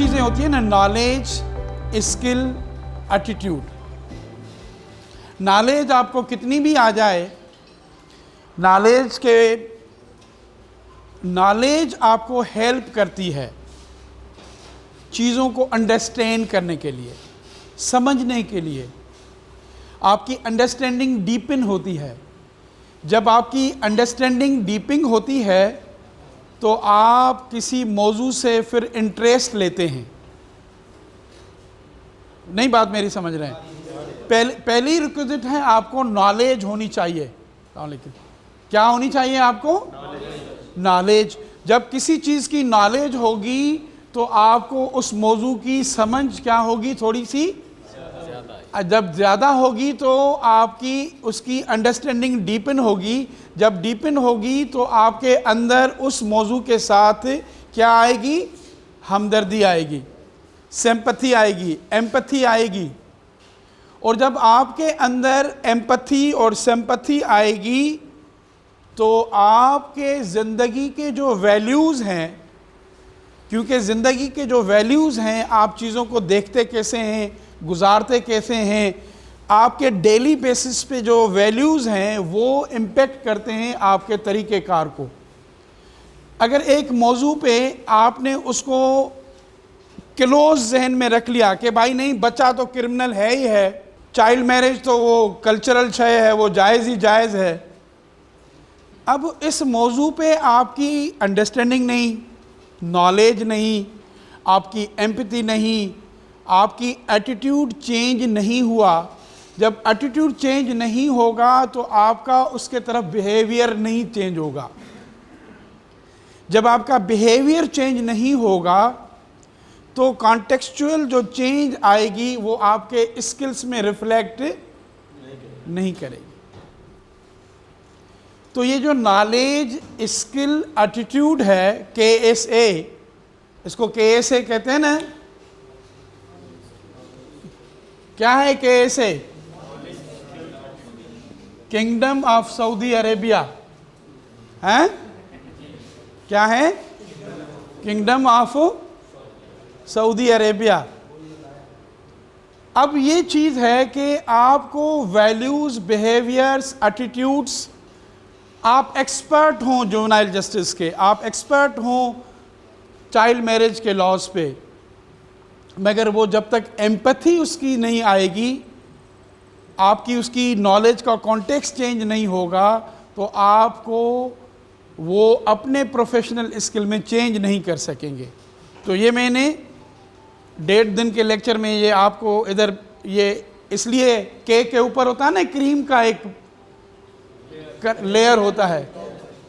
चीज़ें होती हैं ना, नॉलेज, स्किल, एटीट्यूड। नॉलेज आपको कितनी भी आ जाए, नॉलेज आपको हेल्प करती है चीज़ों को अंडरस्टैंड करने के लिए, समझने के लिए। आपकी अंडरस्टैंडिंग डीपन होती है। जब आपकी अंडरस्टैंडिंग डीपिंग होती है तो आप किसी मौजू से फिर इंटरेस्ट लेते हैं। नहीं, बात मेरी समझ रहे हैं? पहली रिक्विजिट है आपको नॉलेज होनी चाहिए। क्या होनी चाहिए आपको? नॉलेज। जब किसी चीज़ की नॉलेज होगी तो आपको उस मौजू की समझ क्या होगी? थोड़ी सी जब ज़्यादा होगी तो आपकी उसकी अंडरस्टैंडिंग डीपन होगी। जब डीपन होगी तो आपके अंदर उस मौजू के साथ क्या आएगी? हमदर्दी आएगी, सिंपैथी आएगी, एम्पैथी आएगी। और जब आपके अंदर एम्पैथी और सिंपैथी आएगी तो आपके ज़िंदगी के जो वैल्यूज़ हैं, क्योंकि ज़िंदगी के जो वैल्यूज़ हैं, आप चीज़ों को देखते कैसे हैं, गुजारते कैसे हैं, आपके डेली बेसिस पे जो वैल्यूज़ हैं वो इम्पेक्ट करते हैं आपके तरीक़ेकार को। अगर एक मौजू पे आपने उसको क्लोज जहन में रख लिया कि भाई नहीं, बच्चा तो क्रिमिनल है ही है, चाइल्ड मैरिज तो वो कल्चरल शय है, वो जायज़ ही जायज़ है। अब इस मौजू पे आपकी अंडरस्टैंडिंग नहीं, नॉलेज नहीं, आपकी एम्पैथी नहीं, आपकी एटीट्यूड चेंज नहीं हुआ। जब एटीट्यूड चेंज नहीं होगा तो आपका उसके तरफ बिहेवियर नहीं चेंज होगा। जब आपका बिहेवियर चेंज नहीं होगा तो कॉन्टेक्सचुअल जो चेंज आएगी वो आपके स्किल्स में रिफ्लेक्ट नहीं करेगी। तो ये जो नॉलेज, स्किल, एटीट्यूड है, KSA, इसको KSA कहते हैं ना। क्या है KSA? Kingdom of Saudi Arabia है। क्या है? Kingdom of Saudi Arabia. अब ये चीज़ है कि आपको वैल्यूज़, बिहेवियर्स, एटीट्यूड्स, आप एक्सपर्ट हों जुवेनाइल जस्टिस के, आप एक्सपर्ट हों चाइल्ड मैरिज के लॉज पे, मगर वो जब तक एम्पैथी उसकी नहीं आएगी, आपकी उसकी नॉलेज का कॉन्टेक्स्ट चेंज नहीं होगा तो आपको वो अपने प्रोफेशनल स्किल में चेंज नहीं कर सकेंगे। तो ये मैंने 1.5 दिन के लेक्चर में ये आपको इधर, ये इसलिए केक के ऊपर होता है ना क्रीम का एक लेयर होता है,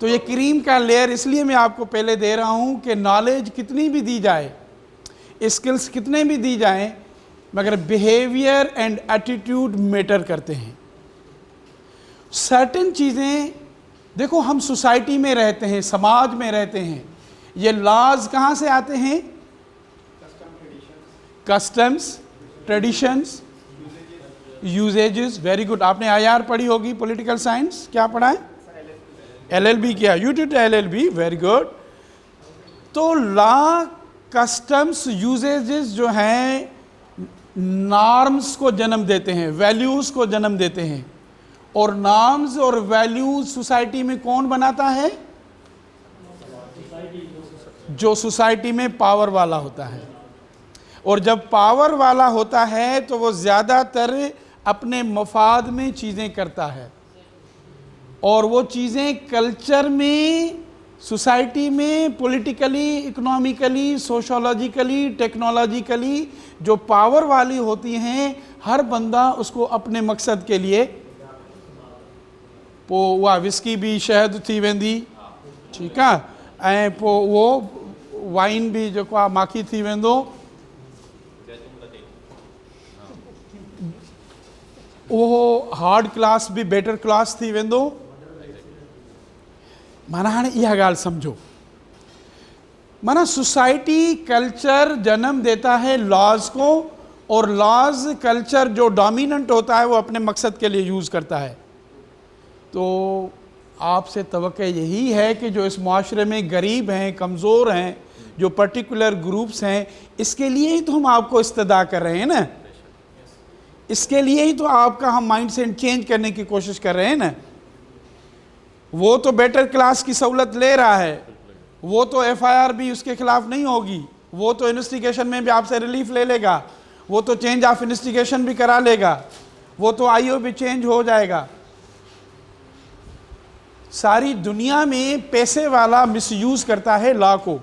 तो ये क्रीम का लेयर इसलिए मैं आपको पहले दे रहा हूँ कि नॉलेज कितनी भी दी जाए, स्किल्स कितने भी दी जाएं, मगर बिहेवियर एंड एटीट्यूड मैटर करते हैं। सर्टेन चीज़ें, देखो हम सोसाइटी में रहते हैं, समाज में रहते हैं, ये लॉज कहाँ से आते हैं? Customs, traditions, usages. Very good. आपने IR पढ़ी होगी, पॉलिटिकल साइंस। क्या पढ़ा है? LLB किया। You did LLB, very good. तो लॉ, कस्टम्स, यूजेजेस जो हैं नॉर्म्स को जन्म देते हैं, वैल्यूज़ को जन्म देते हैं। और नॉर्म्स और वैल्यूज सोसाइटी में कौन बनाता है? जो सोसाइटी में पावर वाला होता है। और जब पावर वाला होता है तो वो ज़्यादातर अपने मफाद में चीज़ें करता है, और वो चीज़ें कल्चर में, सोसाइटी में, पॉलिटिकली, इकोनॉमिकली, सोशोलॉजिकली, टेक्नोलॉजिकली जो पावर वाली होती हैं, हर बंदा उसको अपने मकसद के लिए, पोइ उहा विस्की भी शहद थी वेंदी, ठीकु आहे, ऐं पोइ उहो वाइन भी जेको आहे माखी थी वेंदो, उहो हार्ड क्लास भी बेटर क्लास थी वेंदो। माना हाणे इहा ॻाल्हि सम्झो, माना सोसाइटी, कल्चर जन्म देता है लॉज को, और लॉज, कल्चर जो डोमिनेंट होता है वो अपने मकसद के लिए यूज़ करता है। तो आपसे तवक्को यही है कि जो इस माशरे में गरीब हैं, कमज़ोर हैं, जो पर्टिकुलर ग्रुप्स हैं, इसके लिए ही तो हम आपको इस्तदा कर रहे हैं ना, इसके लिए ही तो आपका हम माइंड सेट चेंज करने की कोशिश कर रहे हैं ना। वो तो बेटर क्लास की सहूलत ले रहा है, वो तो एफआईआर भी उसके खिलाफ नहीं होगी, वो तो इन्वेस्टिगेशन में भी आपसे रिलीफ ले लेगा, वो तो चेंज ऑफ इन्वेस्टिगेशन भी करा लेगा, वो तो आईओ भी चेंज हो जाएगा। सारी दुनिया में पैसे वाला मिसयूज करता है लॉ को।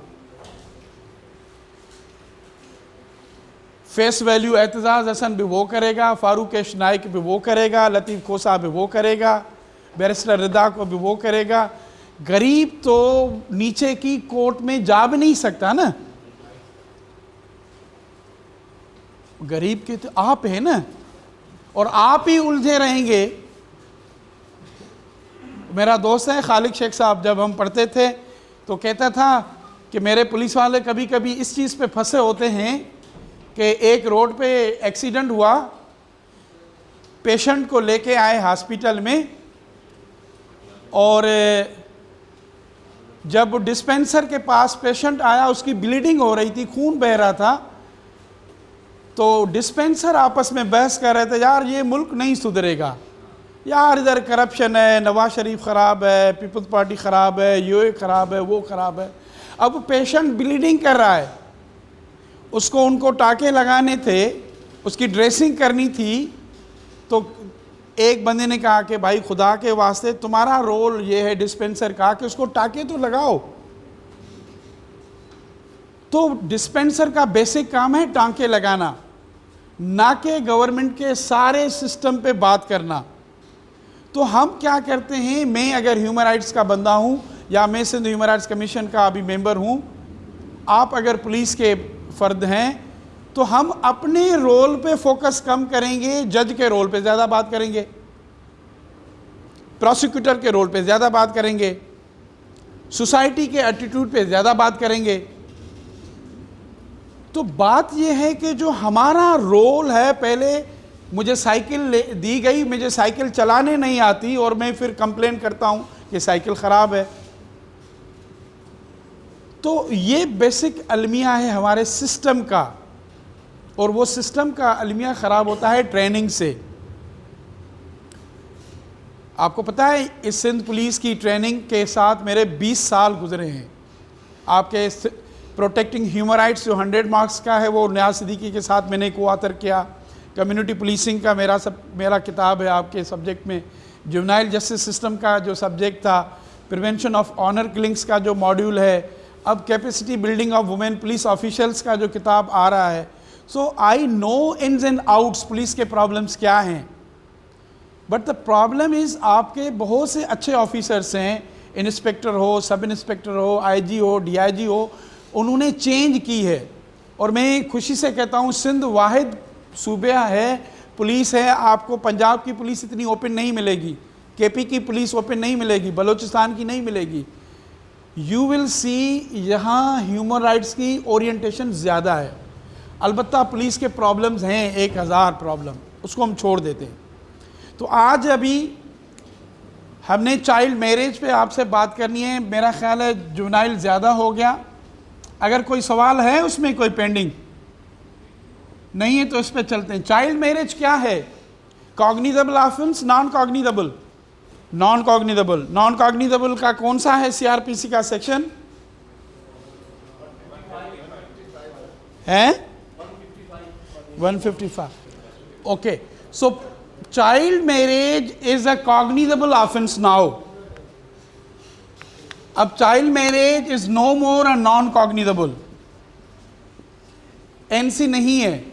फेस वैल्यू एतजाज हसन भी वो करेगा, फारूक एश नाइक भी वो करेगा, लतीफ़ खोसा भी वो करेगा, बैरिस्टर रिदा को भी वो करेगा। गरीब तो नीचे की कोर्ट में जा भी नहीं सकता ना, गरीब के तो आप है ना, और आप ही उलझे रहेंगे। मेरा दोस्त है खालिद शेख साहब, जब हम पढ़ते थे तो कहता था कि मेरे पुलिस वाले कभी कभी इस चीज़ पे फंसे होते हैं कि एक रोड पे एक्सीडेंट हुआ, पेशेंट को लेके आए हॉस्पिटल में, और जब डिस्पेंसर के पास पेशेंट आया, उसकी ब्लीडिंग हो रही थी, खून बह रहा था, तो डिस्पेंसर आपस में बहस कर रहे थे, यार ये मुल्क नहीं सुधरेगा, यार इधर करप्शन है, नवाज शरीफ ख़राब है, पीपल्स पार्टी ख़राब है, ये ख़राब है, वो ख़राब है। अब पेशेंट ब्लीडिंग कर रहा है, उसको उनको टाँके लगाने थे, उसकी ड्रेसिंग करनी थी, तो एक बंदे ने कहा कि भाई खुदा के वास्ते तुम्हारा रोल ये है डिस्पेंसर का कि उसको टाँके तो लगाओ। तो डिस्पेंसर का बेसिक काम है टाँके लगाना, ना कि गवर्नमेंट के सारे सिस्टम पे बात करना। तो हम क्या करते हैं, मैं अगर ह्यूमन राइट्स का बंदा हूँ, या मैं सिंध ह्यूमन राइट्स कमीशन का अभी मेंबर हूँ, आप अगर पुलिस के फ़र्द हैं, तो हम अपने रोल पे फोकस कम करेंगे, जज के रोल पे ज़्यादा बात करेंगे, प्रोसिक्यूटर के रोल पे ज़्यादा बात करेंगे, सोसाइटी के एटीट्यूड पे ज़्यादा बात करेंगे। तो बात यह है कि जो हमारा रोल है, पहले मुझे साइकिल दी गई, मुझे साइकिल चलाने नहीं आती और मैं फिर कंप्लेन करता हूँ कि साइकिल ख़राब है। तो ये बेसिक अलमिया है हमारे सिस्टम का, और वो सिस्टम का अलमिया ख़राब होता है ट्रेनिंग से। आपको पता है इस सिंध पुलिस की ट्रेनिंग के साथ मेरे 20 साल गुजरे हैं। आपके प्रोटेक्टिंग ह्यूमन राइट्स जो 100 मार्क्स का है, वो नियाज़ सिद्दीकी के साथ मैंने को ऑथर किया। कम्युनिटी पुलिसिंग का मेरा किताब है आपके सब्जेक्ट में। जुवेनाइल जस्टिस सिस्टम का जो सब्जेक्ट था, प्रिवेंशन ऑफ ऑनर किलिंग्स का जो मॉड्यूल है, अब capacity building of women police officials का जो किताब आ रहा है। So I know ins and outs police के प्रॉब्लम्स क्या हैं। बट द प्रॉब्लम इज़ आपके बहुत से अच्छे ऑफिसर्स हैं, इंस्पेक्टर हो, सब इंस्पेक्टर हो, आईजी हो, डीआईजी हो, उन्होंने चेंज की है। और मैं खुशी से कहता हूँ सिंध वाहिद सूबा है, पुलिस है, आपको पंजाब की पुलिस इतनी ओपन नहीं मिलेगी, केपी की पुलिस ओपन नहीं मिलेगी, बलूचिस्तान की नहीं मिलेगी। यू विल सी यहाँ ह्यूमन राइट्स की ओरिएंटेशन ज़्यादा है। अलबत्ता पुलिस के प्रॉब्लम्स हैं 1000 प्रॉब्लम, उसको हम छोड़ देते हैं। तो आज अभी हमने चाइल्ड मैरिज पे आपसे बात करनी है। मेरा ख्याल है जुवेनाइल ज़्यादा हो गया। अगर कोई सवाल है उसमें कोई पेंडिंग नहीं है तो इस पर चलते हैं। चाइल्ड मैरिज क्या है? Cognizable offence, non cognizable. Non cognizable, non cognizable का कौन सा है सीआरपीसी का सेक्शन है? 155। Okay, so child marriage is a cognizable offence now. अब child marriage is no more a non cognizable, NC नहीं है,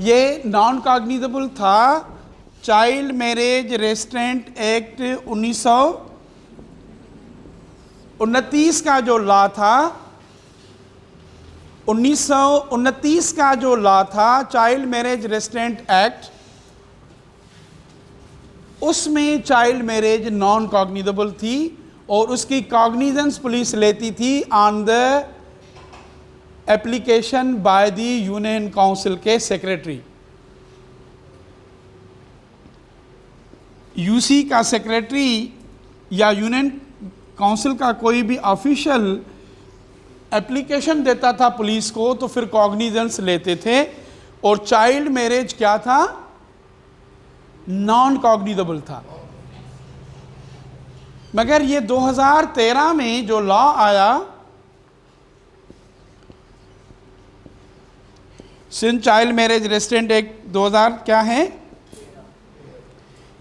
ये नॉन कॉग्निजेबल था। चाइल्ड मैरिज रेस्ट्रेंट एक्ट 1929 का जो लॉ था, 1929 का जो लॉ था चाइल्ड मैरिज रेस्ट्रेंट एक्ट, उसमें चाइल्ड मैरिज नॉन कॉग्निजेबल थी और उसकी कॉग्निजेंस पुलिस लेती थी on the application by the union council के सेक्रेटरी। यूसी का सेक्रेटरी या यूनियन काउंसिल का कोई भी ऑफिशियल एप्लीकेशन देता था पुलिस को तो फिर कॉग्निजेंस लेते थे, और चाइल्ड मैरिज क्या था? नॉन कॉग्निजेबल था। मगर ये 2013 में जो लॉ आया, Sindh child marriage restraint act 2000 क्या है,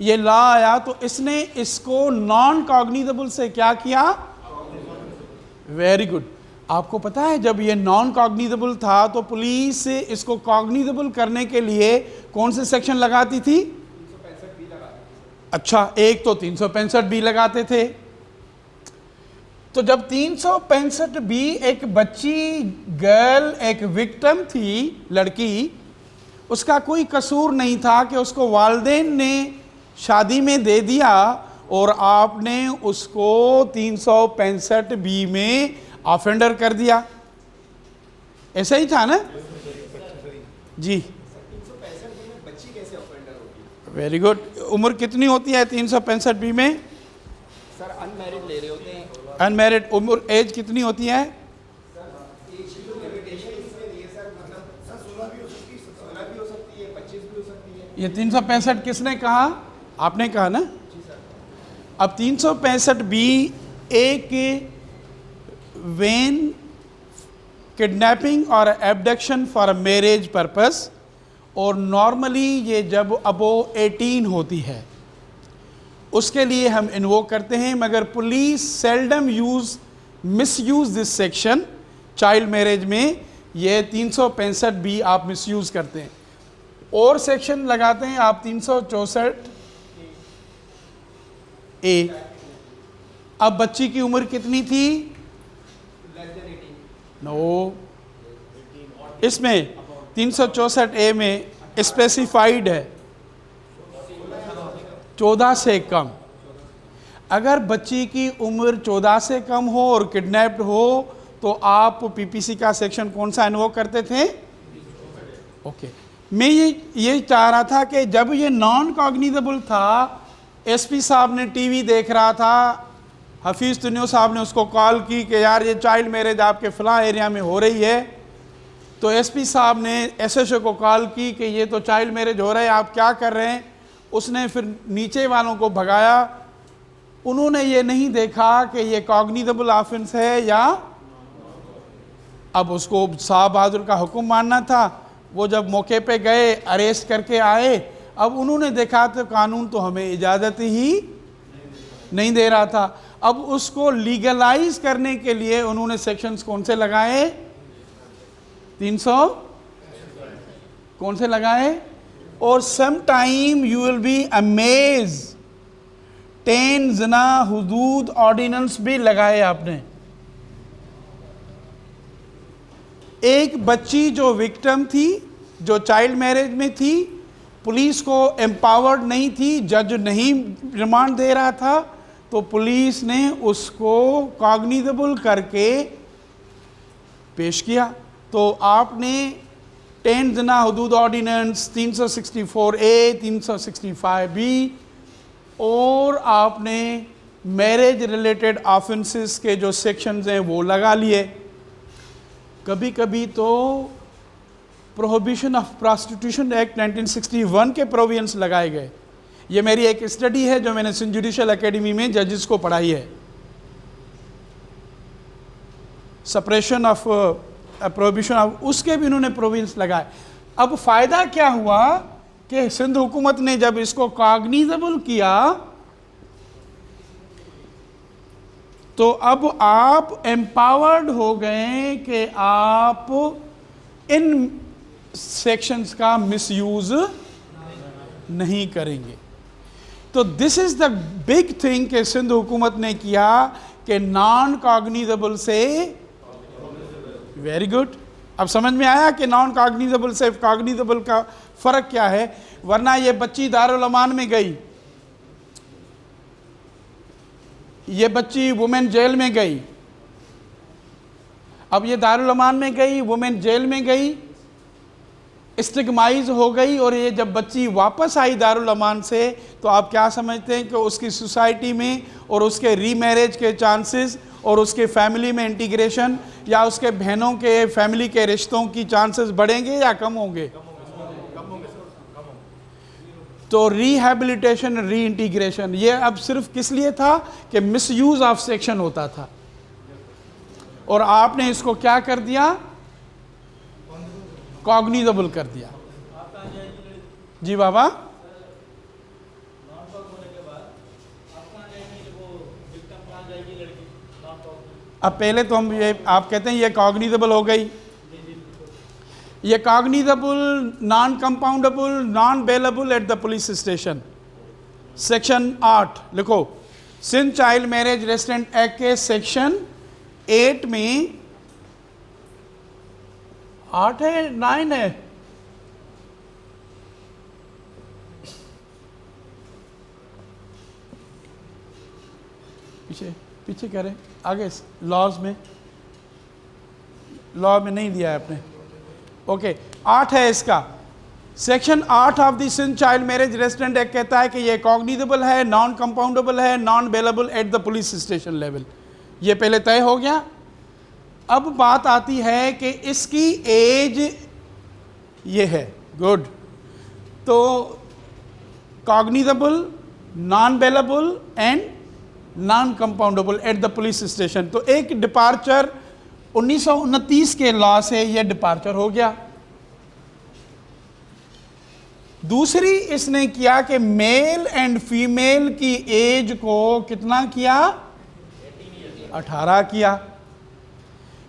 ये लॉ आया, तो इसने इसको नॉन कॉग्निजेबल से क्या किया? Very good. आपको पता है जब ये नॉन कॉग्निजेबल था तो पुलिस इसको कॉग्निजेबल करने के लिए कौन से सेक्शन लगाती थी? 365 लगाती थी। अच्छा, एक तो 365 बी लगाते थे। तो जब 365 बी, एक बच्ची गर्ल, एक विक्टिम थी, लड़की, उसका कोई कसूर नहीं था कि उसको वालिदैन ने शादी में दे दिया और आपने उसको 365 बी में ऑफेंडर कर दिया। ऐसा ही था ना जी? 365 में बच्ची कैसे ऑफेंडर होगी? Very good. उम्र कितनी होती है 365 बी में? सर अनमैरिड ले रहे होते हैं। अनमैरिड उम्र, एज कितनी होती है? ये 365 किसने कहा? आपने कहा ना? अब 365 बी एक वेन किडनैपिंग और एब्डक्शन फॉर मैरिज पर्पस, और नॉर्मली ये जब अबो 18 होती है उसके लिए हम इन्वोक करते हैं, मगर police seldom misuse this section child marriage में। ये 365 बी आप मिसयूज करते हैं, और सेक्शन लगाते हैं आप 364 ए। अब बच्ची की उम्र कितनी थी? नो, इसमें 364 ए में स्पेसिफाइड है 14 से कम। अगर बच्ची की उम्र 14 से कम हो और किडनैप्ड हो तो आप पीपीसी का सेक्शन कौन सा इन्वोक करते थे? ओके। मैं ये चाह रहा था कि जब ये नॉन कॉग्निजेबल था, एसपी साहब ने टीवी देख रहा था, हफीज़ तुनियो साहब ने उसको कॉल की कि यार ये चाइल्ड मैरिज आपके फ़लाँ एरिया में हो रही है, तो एसपी साहब ने एसएचओ को कॉल की कि ये तो चाइल्ड मैरिज हो रहा है, आप क्या कर रहे हैं? उसने फिर नीचे वालों को भगाया। उन्होंने ये नहीं देखा कि ये कॉग्निजेबल ऑफेंस है या, अब उसको शाह बहादुर का हुक्म मानना था। वो जब मौके पे गए, अरेस्ट करके आए, अब उन्होंने देखा तो कानून तो हमें इजाज़त ही नहीं दे रहा था। अब उसको लीगलाइज करने के लिए उन्होंने सेक्शंस कौन से लगाए? 300 कौन से लगाए? और some time you will be amaze, 10 जना हुदूद ऑर्डिनेंस भी लगाए आपने। एक बच्ची जो विक्टिम थी, जो चाइल्ड मैरिज में थी, पुलिस को एम्पावर्ड नहीं थी, जज नहीं रिमांड दे रहा था, तो पुलिस ने उसको कॉग्निजेबल करके पेश किया। तो आपने 10 जना हुदूद ऑर्डिनेंस, 364 ए, 365 बी, और आपने मैरिज रिलेटेड ऑफेंसेस के जो सेक्शंस हैं वो लगा लिए। कभी कभी तो प्रोहिबिशन ऑफ प्रॉस्टिट्यूशन एक्ट 1961 के प्रोविजंस लगाए गए। ये मेरी एक स्टडी है जो मैंने सिंध जुडिशल एकेडमी में जजेस को पढ़ाई है। सप्रेशन ऑफ प्रोहिबिशन ऑफ, उसके भी इन्होंने प्रोविजंस लगाए। अब फ़ायदा क्या हुआ कि सिंध हुकूमत ने जब इसको कॉग्निजेबल किया तो अब आप एम्पावर्ड हो गए कि आप इन सेक्शंस का मिसयूज नहीं करेंगे। तो this is the big thing कि सिंध हुकूमत ने किया कि नॉन कॉग्निजेबल से, वेरी गुड, अब समझ में आया कि नॉन कॉग्निजेबल से कॉग्निजेबल का फ़र्क क्या है। वरना ये बच्ची दारुल अमान में गई, ये बच्ची वुमेन जेल में गई, अब ये दारुल अमान में गई, वुमेन जेल में गई, स्टिग्माइज हो गई, और ये जब बच्ची वापस आई दारुल अमान से तो आप क्या समझते हैं कि उसकी सोसाइटी में और उसके रीमैरिज के चांसेस और उसके फैमिली में इंटीग्रेशन या उसके बहनों के फैमिली के रिश्तों की चांसेस बढ़ेंगे या कम होंगे? तो रिहैबिलिटेशन, री इंटीग्रेशन, ये अब सिर्फ किस लिए था कि मिसयूज ऑफ सेक्शन होता था, और आपने इसको क्या कर दिया? कॉग्निजेबल कर दिया। जी बाबा, अब पहले तो हम ये आप कहते हैं ये कॉग्निजेबल हो गई, ये cognizable, non compoundable, non bailable at the police station. Section 8 लिखो, Sindh child marriage resident act के सेक्शन 8 में 8 है 9 है, पीछे पीछे कह रहे आगे, लॉज में, लॉ में नहीं दिया है आपने, ओके 8 है इसका। Section 8 of the Sindh child marriage resident act कहता है कि ये कॉग्निजेबल है, नॉन कंपाउंडेबल है, non bailable at the police station level. ये पहले तय हो गया। अब बात आती है कि इसकी एज ये है, गुड, तो cognizable, non bailable and non compoundable eight the police station. तो एक डिपार्चर 1929 के लॉ से यह डिपार्चर हो गया। दूसरी इसने किया कि मेल एंड फीमेल की एज को कितना किया? 18 किया।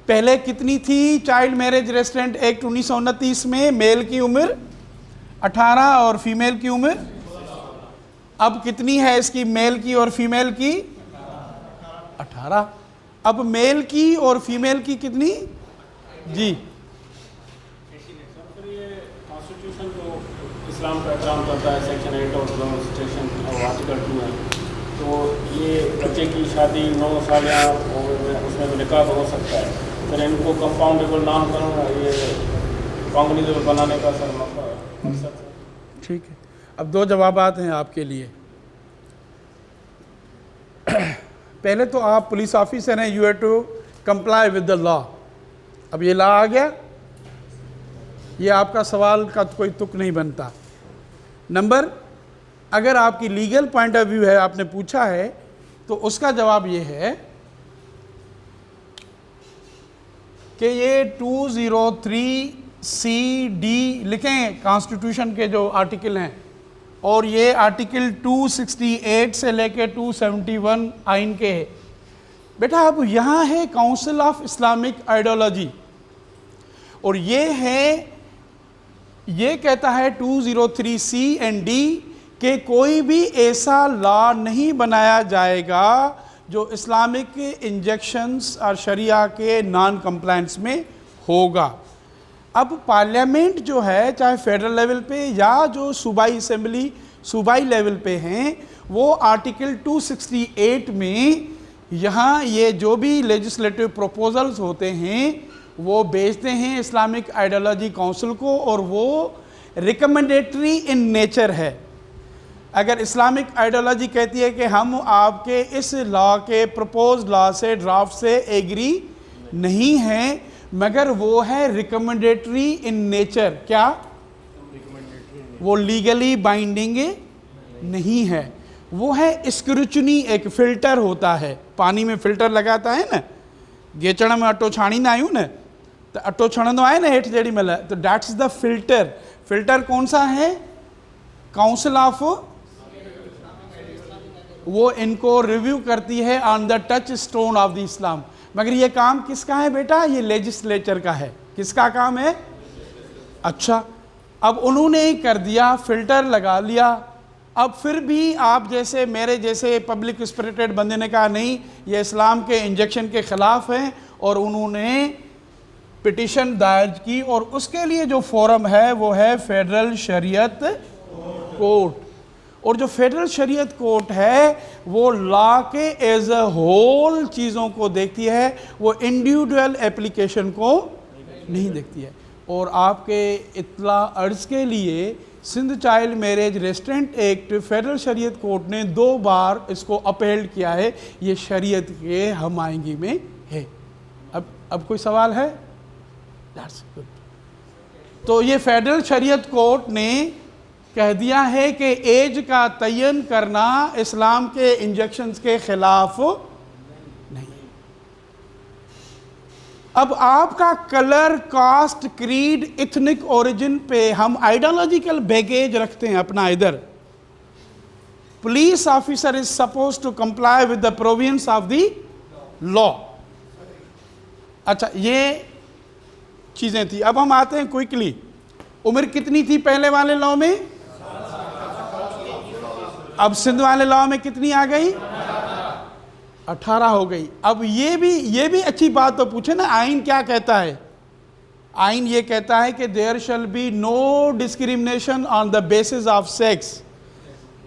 पहले कितनी थी चाइल्ड मैरिज रेसिडेंट एक्ट 1929 में? मेल की उम्र 18 और फीमेल की उम्र, अब कितनी है इसकी मेल की और फीमेल की? 18। अब मेल की और फीमेल की कितनी? जी, कॉन्स्टिट्यूशन जो इस्लाम का एहतराम करता है, सेक्शन 8 और कॉन्स्टिट्यूशन और आर्टिकल 2 है, तो ये बच्चे की शादी 9 साल या उसमें निकाह हो सकता है, फिर इनको कंपाउंडेबल नाम कर ये कॉग्निजेबल बनाने का सर मकसद है। ठीक है। अब 2 जवाबात हैं आपके लिए। पहले तो आप पुलिस ऑफिसर हैं, you have to comply with the law. अब ये लॉ आ गया, ये आपका सवाल का कोई तुक नहीं बनता। नंबर, अगर आपकी लीगल पॉइंट ऑफ व्यू है, आपने पूछा है, तो उसका जवाब ये है कि ये 203(c)(d) लिखें कॉन्स्टिट्यूशन के जो आर्टिकल हैं, और ये आर्टिकल 268 से लेके 271 आइन के है। बेटा अब यहाँ है काउंसिल ऑफ इस्लामिक आइडियोलॉजी, और ये कहता है 203(c) एंड (d) कि कोई भी ऐसा लॉ नहीं बनाया जाएगा जो इस्लामिक इंजेक्शंस और शरिया के नॉन कंप्लायंस में होगा। अब पार्लियामेंट जो है, चाहे फेडरल लेवल पे या जो सूबाई असेंबली सूबाई लेवल पे हैं, वो आर्टिकल 268 में यहाँ ये जो भी लेजिस्लेटिव प्रपोजल्स होते हैं वो भेजते हैं इस्लामिक आइडियोलॉजी काउंसिल को, और वो रिकमेंडेटरी इन नेचर है। अगर इस्लामिक आइडियोलॉजी कहती है कि हम आपके इस लॉ के प्रपोज लॉ से, ड्राफ्ट से एग्री नहीं हैं, मगर वो है रिकमेंडेटरी इन नेचर, क्या वो लीगली बाइंडिंग नहीं है, वो है स्क्रूटनी, एक फिल्टर होता है, पानी में फिल्टर लगाता है ना, गेचण में अटो छाणी ना आयूं न, तो अटो छणंदो आहे न हेठि जेॾी महिल, तो दैट्स द फिल्टर। फिल्टर कौन सा है? काउंसिल ऑफ, वो इनको रिव्यू करती है on the touchstone of the Islam. मगर ये काम किसका है बेटा? ये लेजिस्लेचर का है। किसका काम है? अच्छा, अब उन्होंने कर दिया, फिल्टर लगा लिया। अब फिर भी आप जैसे मेरे जैसे पब्लिक स्पिरिटेड बंदे ने कहा नहीं, ये इस्लाम के इंजेक्शन के ख़िलाफ़ है, और उन्होंने पिटिशन दायर की, और उसके लिए जो फोरम है वो है फेडरल शरीयत कोर्ट। और जो फेडरल शरीयत कोर्ट है वो लॉ के एज अ होल चीज़ों को देखती है, वो इंडिविजुअल एप्लीकेशन को नहीं देखती है। और आपके इत्तला अर्ज के लिए Sindh child marriage restraint act federal Shariat court ने 2 बार इसको अपहेल्ड किया है, ये शरीयत के हमायंगी में है। अब कोई सवाल है? That's good. तो ये फेडरल शरीयत कोर्ट ने कह दिया है कि एज का तयन करना इस्लाम के इंजेक्शंस के खिलाफ नहीं। अब आपका colour, caste, creed, ethnic origin पे हम आइडियोलॉजिकल बैगेज रखते हैं अपना इधर। Police officer is suppose to comply with the provisions of the law. अच्छा, ये चीजें थी। अब हम आते हैं क्विकली, उम्र कितनी थी पहले वाले लॉ में? अब सिंध वाले लॉ में कितनी आ गई? 18 हो गई। अब ये भी अच्छी बात तो पूछे ना, आइन क्या कहता है? आइन ये कहता है कि there shall be no discrimination on the basis of sex.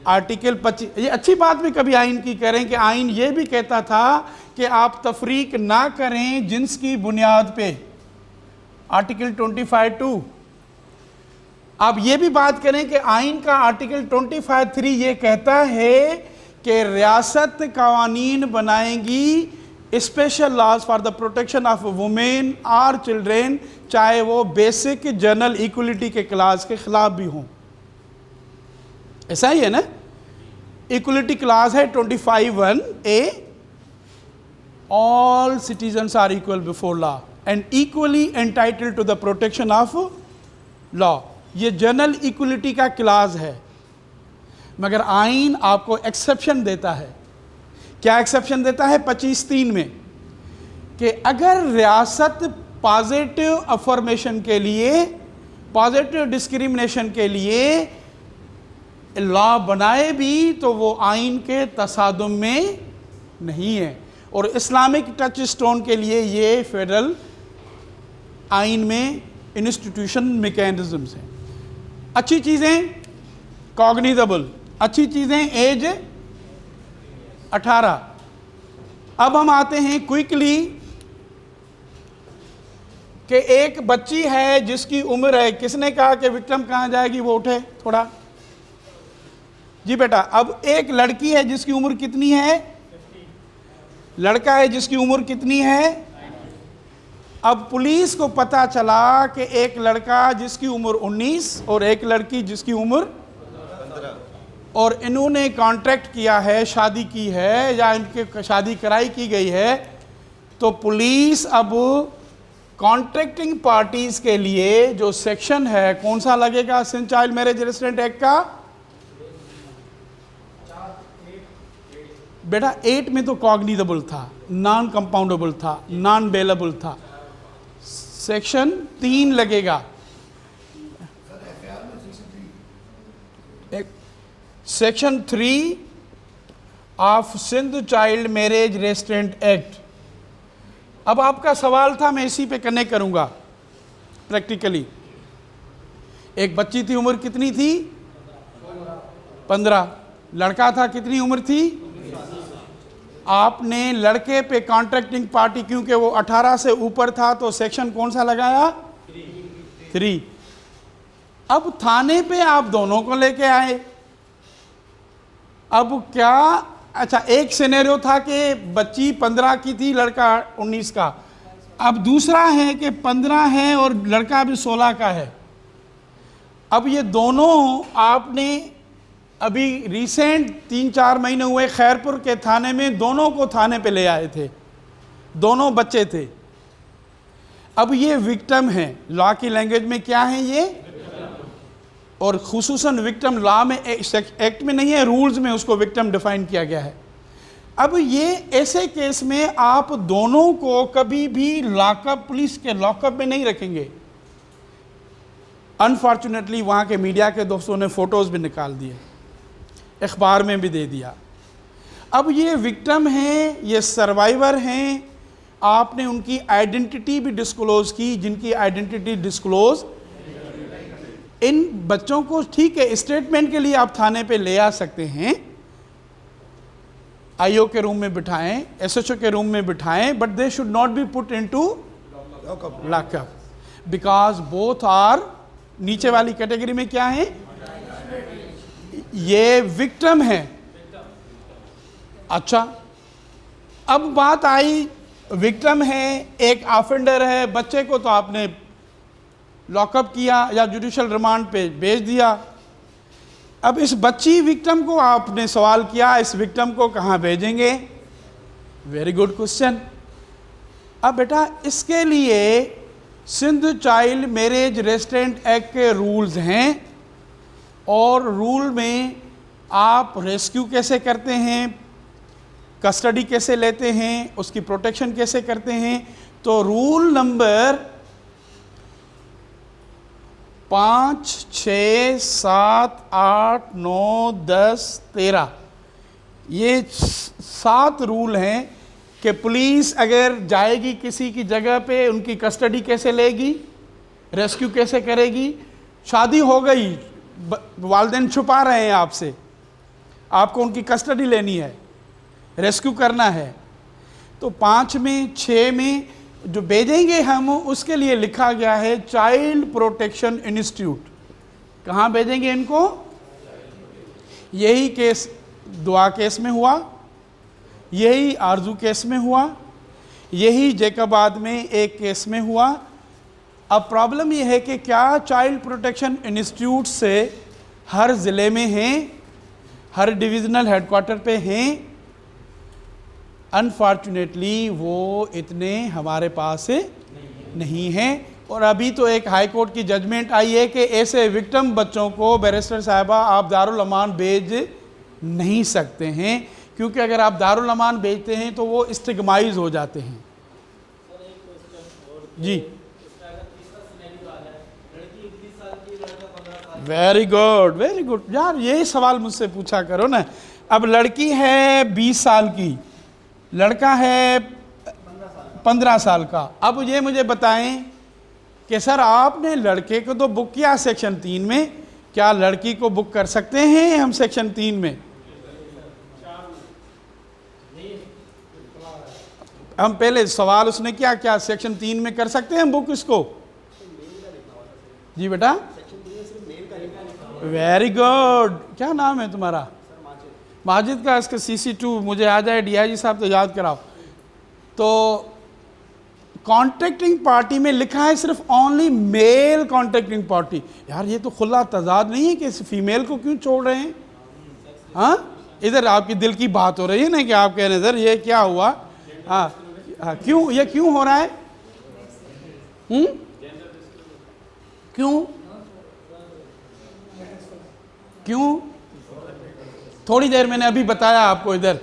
Article 25, ये अच्छी बात भी कभी आइन की करें कि आइन ये भी कहता था कि आप तफरीक ना करें जिन्स की बुनियाद पे। आर्टिकल 25(2). आप ये भी बात करें कि आइन का आर्टिकल 25(3) ये कहता है कि रियासत कवानीन बनाएंगी special laws for the protection of women और चिल्ड्रेन, चाहे वो बेसिक जनरल इक्वलिटी के क्लास के खिलाफ भी हों। ऐसा ही है ना? इक्वलिटी क्लास है 25(1)(a), all citizens are equal before law and equally entitled to the protection of law. ये जनरल इक्वलिटी का क्लास है, मगर आइन आपको एक्सेप्शन देता है। क्या एक्सेप्शन देता है? 25(3) में कि अगर रियासत पॉजिटिव अफर्मेशन के लिए, पॉजिटिव डिस्क्रिमिनेशन के लिए लॉ बनाए भी तो वो आइन के तसादुम में नहीं है। और इस्लामिक टच स्टोन के लिए ये फेडरल आइन में इंस्टीट्यूशन मैकेनिज्म्स हैं। अच्छी चीज़ें कॉग्निजेबल, अच्छी चीज़ें एज 18। अब हम आते हैं क्विकली कि एक बच्ची है जिसकी उम्र है, किसने कहा कि विक्टिम कहाँ जाएगी? वो उठे थोड़ा जी बेटा। अब एक लड़की है जिसकी उम्र कितनी है? लड़का है जिसकी उम्र कितनी है? अब पुलिस को पता चला कि एक लड़का जिसकी उम्र 19 और एक लड़की जिसकी उम्र 15, और इन्होंने कॉन्ट्रैक्ट किया है, शादी की है या इनके शादी कराई की गई है, तो पुलिस अब कॉन्ट्रैक्टिंग पार्टीज के लिए जो सेक्शन है कौन सा लगेगा Sindh child marriage restraint act का? बेटा 8 में तो कॉग्निजेबल था, नॉन कंपाउंडेबल था, नॉन बेलेबल था। सेक्शन 3 लगेगा। Section 3 of Sindh child marriage restraint act. अब आपका सवाल था, मैं इसी पे कनेक्ट करूंगा प्रैक्टिकली। एक बच्ची थी, उम्र कितनी थी? 15। लड़का था, कितनी उम्र थी? आपने लड़के पे कॉन्ट्रैक्टिंग पार्टी, क्योंकि वो 18 से ऊपर था, तो सेक्शन कौन सा लगाया? 3। अब थाने पे आप दोनों को लेके आए। अब क्या, अच्छा एक सिनेरियो था कि बच्ची 15 की थी, लड़का 19 का। अब दूसरा है कि 15 है और लड़का भी 16 का है। अब ये दोनों आपने अभी रिसेंट 3-4 महीने हुए खैरपुर के थाने में दोनों को थाने पे ले आए थे, दोनों बच्चे थे। अब ये विक्टिम हैं, लॉ की लैंग्वेज में क्या है ये? और खुसूसन विक्टिम लॉ में, एक्ट में नहीं है, रूल्स में उसको विक्टिम डिफाइन किया गया है। अब ये ऐसे केस में आप दोनों को कभी भी लॉकअप, पुलिस के लॉकअप में नहीं रखेंगे। अनफॉर्चुनेटली वहाँ के मीडिया के दोस्तों ने फ़ोटोज़ भी निकाल दिए, अखबार में भी दे दिया। अब ये विक्टिम हैं, ये सर्वाइवर हैं, आपने उनकी आइडेंटिटी भी डिस्क्लोज़ की, जिनकी आइडेंटिटी डिस्क्लोज़, इन बच्चों को ठीक है स्टेटमेंट के लिए आप थाने पे ले आ सकते हैं, आईओ के रूम में बिठाएं, एसएचओ के रूम में बिठाएं, but they should not be put into lockup because both are, नीचे वाली कैटेगरी में क्या है? ये विक्टिम है। अच्छा, अब बात आई, विक्टिम है, एक ऑफेंडर है, बच्चे को तो आपने लॉकअप किया या जुडिशियल रिमांड पे भेज दिया। अब इस बच्ची विक्टिम को आपने सवाल किया, इस विक्टिम को कहाँ भेजेंगे? Very good question. अब बेटा इसके लिए Sindh child marriage restraint act के रूल्स हैं, और रूल में आप रेस्क्यू कैसे करते हैं, कस्टडी कैसे लेते हैं, उसकी प्रोटेक्शन कैसे करते हैं। तो रूल नंबर 5, 6, 7, 8, 9, 10, 13 ये 7 रूल हैं कि पुलिस अगर जाएगी किसी की जगह पे, उनकी कस्टडी कैसे लेगी, रेस्क्यू कैसे करेगी। शादी हो गई, वालिदैन छुपा रहे हैं आपसे, आपको उनकी कस्टडी लेनी है, रेस्क्यू करना है। तो 5 में 6 में जो भेजेंगे हम, उसके लिए लिखा गया है चाइल्ड प्रोटेक्शन इंस्टीट्यूट। कहाँ भेजेंगे इनको? यही केस दुआ केस में हुआ, यही आरजू केस में हुआ, यही जैकबाद में एक केस में हुआ। अब प्रॉब्लम यह है कि क्या चाइल्ड प्रोटेक्शन इंस्टीट्यूट से हर ज़िले में हैं, हर डिविज़नल हेडक्वार्टर पे हैं? अनफॉर्चुनेटली वो इतने हमारे पास नहीं हैं। और अभी तो एक हाई कोर्ट की जजमेंट आई है कि ऐसे विक्टिम बच्चों को बैरिस्टर साहिबा आप दारुल अमान भेज नहीं सकते हैं, क्योंकि अगर आप दारुल अमान भेजते हैं तो वो स्टिग्माइज हो जाते हैं। जी, वेरी गुड, वेरी गुड यार, यही सवाल मुझसे पूछा करो ना। अब लड़की है 20 साल की, लड़का है 15 साल का। अब ये मुझे बताएं कि सर आपने लड़के को तो बुक किया सेक्शन 3 में, क्या लड़की को बुक कर सकते हैं हम सेक्शन 3 में? हम पहले सवाल उसने क्या सेक्शन 3 में कर सकते हैं हम बुक इसको? जी बेटा, वेरी गुड। क्या नाम है तुम्हारा? माजिद का इसका CC2 मुझे आ जाए, DIG साहब तो याद कराओ। तो कॉन्ट्रैक्टिंग पार्टी में लिखा है सिर्फ ओनली मेल कॉन्ट्रैक्टिंग पार्टी। यार ये तो खुला तजाद नहीं है कि फीमेल को क्यों छोड़ रहे हैं? हाँ, इधर आपकी दिल की बात हो रही है ना कि आप कह रहे हैं सर ये क्या हुआ? हाँ, क्यों ये क्यों हो रहा है? क्यों? थोड़ी देर मैंने अभी बताया आपको, इधर